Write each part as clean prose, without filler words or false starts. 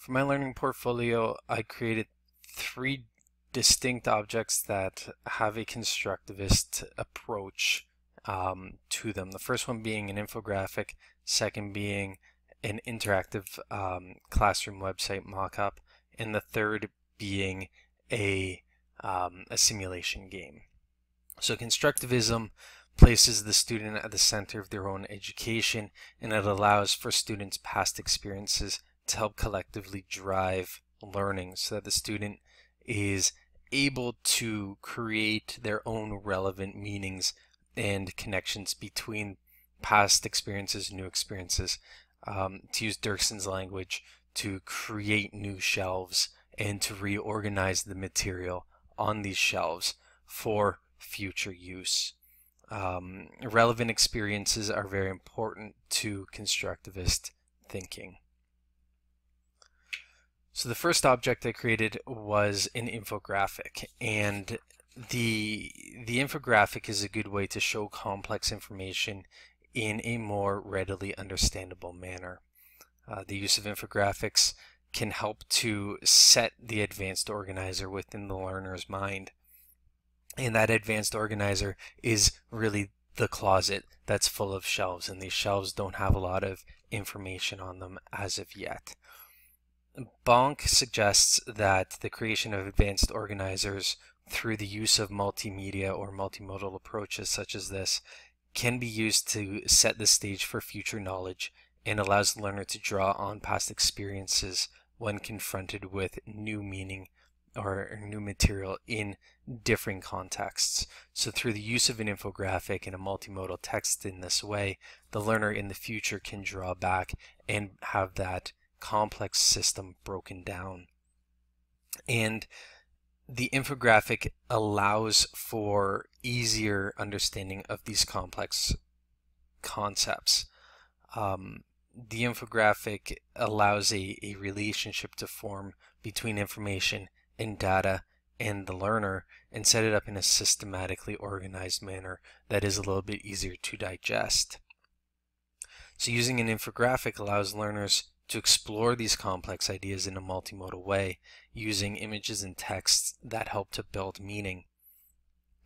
For my learning portfolio, I created three distinct objects that have a constructivist approach to them. The first one being an infographic, second being an interactive classroom website mockup, and the third being a simulation game. So constructivism places the student at the center of their own education, and it allows for students' past experiences to help collectively drive learning so that the student is able to create their own relevant meanings and connections between past experiences and new experiences. To use Dirkson's language, to create new shelves and to reorganize the material on these shelves for future use. Relevant experiences are very important to constructivist thinking. So the first object I created was an infographic, and the infographic is a good way to show complex information in a more readily understandable manner. The use of infographics can help to set the advanced organizer within the learner's mind. And that advanced organizer is really the closet that's full of shelves, and these shelves don't have a lot of information on them as of yet. Bonk suggests that the creation of advanced organizers through the use of multimedia or multimodal approaches such as this can be used to set the stage for future knowledge and allows the learner to draw on past experiences when confronted with new meaning or new material in differing contexts. So through the use of an infographic and a multimodal text in this way, the learner in the future can draw back and have that complex system broken down. And the infographic allows for easier understanding of these complex concepts. The infographic allows a relationship to form between information and data and the learner, and set it up in a systematically organized manner that is a little bit easier to digest. So using an infographic allows learners to explore these complex ideas in a multimodal way, using images and texts that help to build meaning.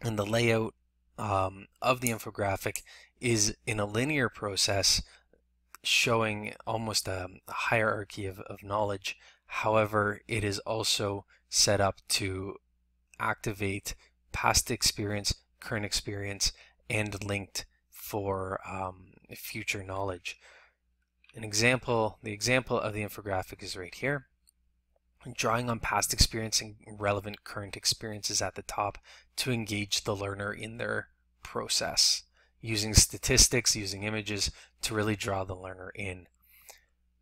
And the layout of the infographic is in a linear process, showing almost a hierarchy of knowledge. However, it is also set up to activate past experience, current experience, and linked for future knowledge. The example of the infographic is right here. Drawing on past experience and relevant current experiences at the top to engage the learner in their process, using statistics, using images to really draw the learner in.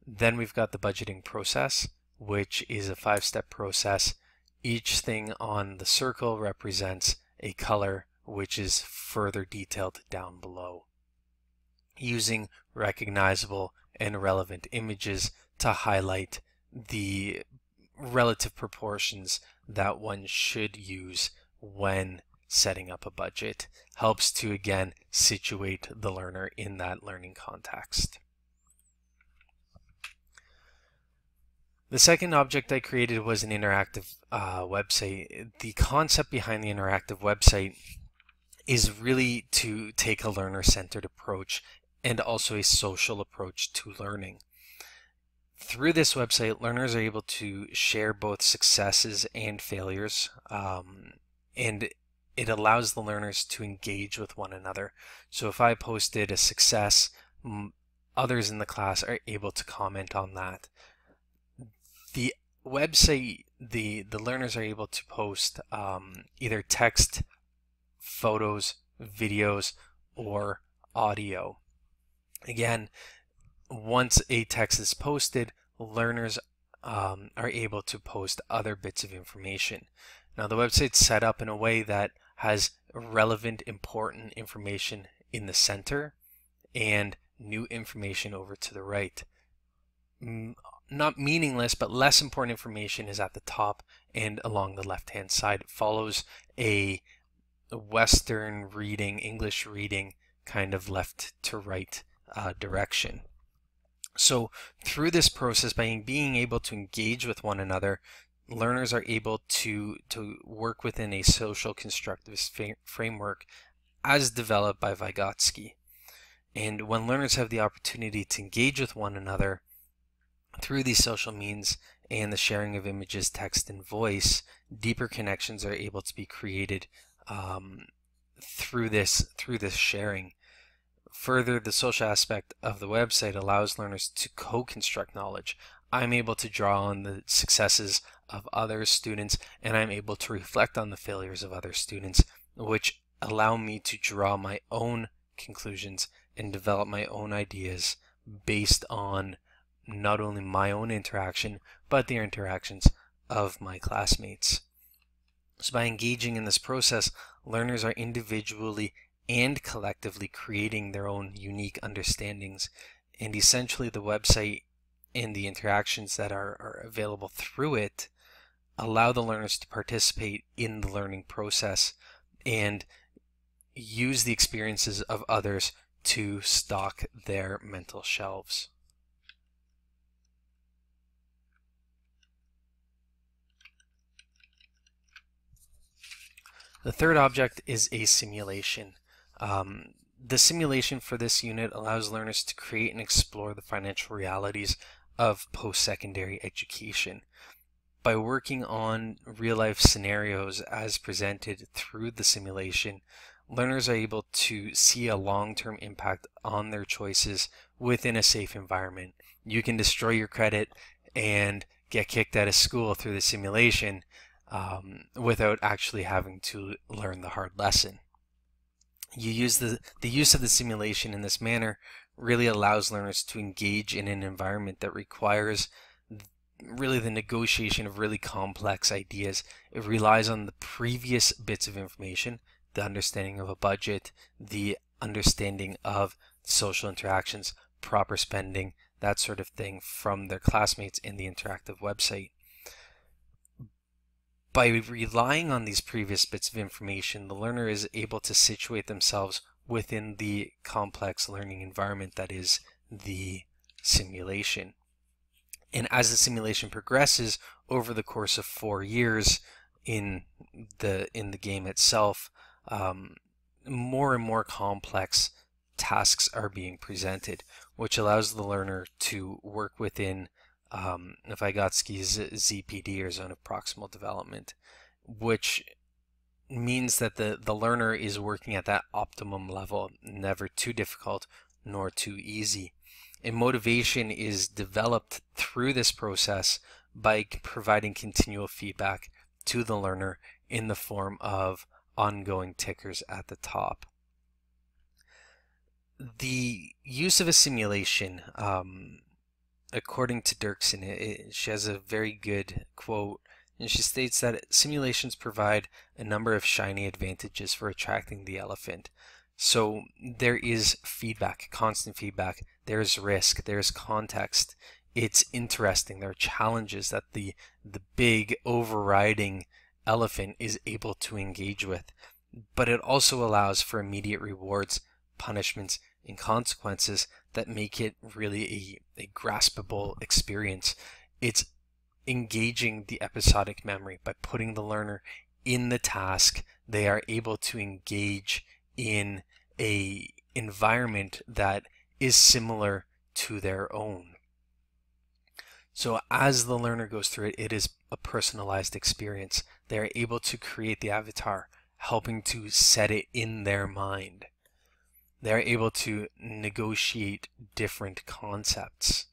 Then we've got the budgeting process, which is a 5-step process. Each thing on the circle represents a color, which is further detailed down below, using recognizable and relevant images to highlight the relative proportions that one should use when setting up a budget. Helps to again situate the learner in that learning context. The second object I created was an interactive website. The concept behind the interactive website is really to take a learner-centered approach and also a social approach to learning. Through this website, learners are able to share both successes and failures, and it allows the learners to engage with one another. So if I posted a success, others in the class are able to comment on that. The website, the learners are able to post either text, photos, videos, or audio. Again, once a text is posted, learners are able to post other bits of information. Now the website's set up in a way that has relevant, important information in the center and new information over to the right. Not meaningless, but less important information is at the top and along the left-hand side. It follows a Western reading, English reading kind of left to right direction. So through this process, by being able to engage with one another, learners are able to work within a social constructivist framework as developed by Vygotsky. And when learners have the opportunity to engage with one another through these social means and the sharing of images, text, and voice, deeper connections are able to be created through this sharing. Further, the social aspect of the website allows learners to co-construct knowledge. I'm able to draw on the successes of other students, and I'm able to reflect on the failures of other students, which allow me to draw my own conclusions and develop my own ideas based on not only my own interaction, but the interactions of my classmates. So by engaging in this process, learners are individually and collectively creating their own unique understandings, and essentially the website and the interactions that are available through it allow the learners to participate in the learning process and use the experiences of others to stock their mental shelves. The third object is a simulation. The simulation for this unit allows learners to create and explore the financial realities of post-secondary education. By working on real-life scenarios as presented through the simulation, learners are able to see a long-term impact on their choices within a safe environment. You can destroy your credit and get kicked out of school through the simulation without actually having to learn the hard lesson. You use the use of the simulation in this manner really allows learners to engage in an environment that requires really the negotiation of really complex ideas. It relies on the previous bits of information, the understanding of a budget, the understanding of social interactions, proper spending, that sort of thing from their classmates in the interactive website. By relying on these previous bits of information, the learner is able to situate themselves within the complex learning environment that is the simulation. And as the simulation progresses over the course of 4 years in the game itself, more and more complex tasks are being presented, which allows the learner to work within Vygotsky's ZPD, or zone of proximal development, which means that the learner is working at that optimum level, never too difficult nor too easy. And motivation is developed through this process by providing continual feedback to the learner in the form of ongoing tickers at the top. The use of a simulation, according to Dirksen, she has a very good quote, and she states that simulations provide a number of shiny advantages for attracting the elephant. So there is feedback, constant feedback, there's risk, there's context, it's interesting, there are challenges that the big overriding elephant is able to engage with, but it also allows for immediate rewards, punishments, and consequences that make it really a graspable experience. It's engaging the episodic memory. By putting the learner in the task, they are able to engage in a environment that is similar to their own. So as the learner goes through it, it is a personalized experience. They are able to create the avatar, helping to set it in their mind. They are able to negotiate different concepts.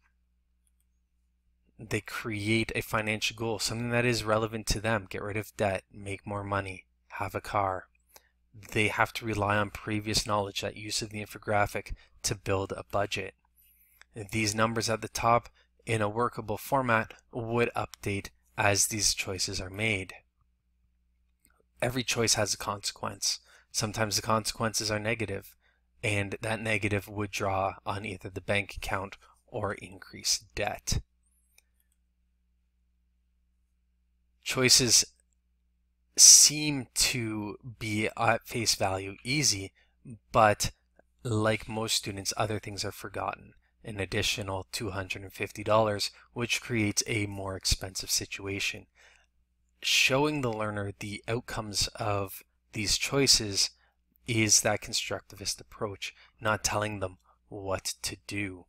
They create a financial goal, something that is relevant to them. Get rid of debt, make more money, have a car. They have to rely on previous knowledge, that use of the infographic, to build a budget. These numbers at the top in a workable format would update as these choices are made. Every choice has a consequence. Sometimes the consequences are negative, and that negative would draw on either the bank account or increase debt. Choices seem to be at face value easy, but like most students, other things are forgotten. an additional $250, which creates a more expensive situation. Showing the learner the outcomes of these choices is that constructivist approach, not telling them what to do.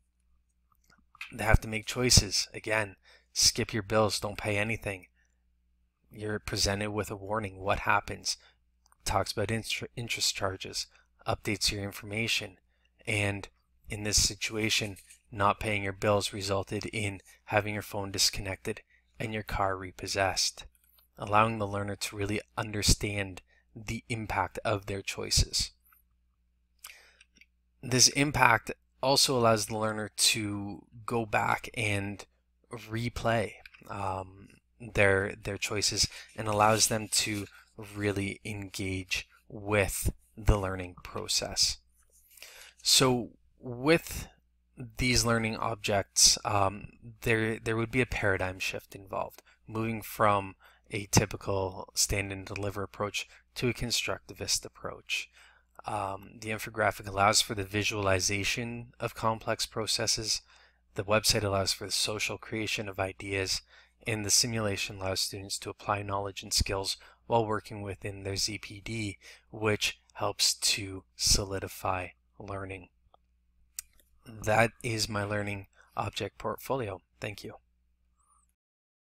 They have to make choices. Again, skip your bills, don't pay anything. You're presented with a warning. What happens? Talks about interest charges, updates your information, and in this situation, not paying your bills resulted in having your phone disconnected and your car repossessed, allowing the learner to really understand the impact of their choices. This impact also allows the learner to go back and replay their choices, and allows them to really engage with the learning process. So with these learning objects, there would be a paradigm shift involved, moving from a typical stand and deliver approach to a constructivist approach. The infographic allows for the visualization of complex processes. The website allows for the social creation of ideas, and the simulation allows students to apply knowledge and skills while working within their ZPD, which helps to solidify learning. That is my learning object portfolio. Thank you.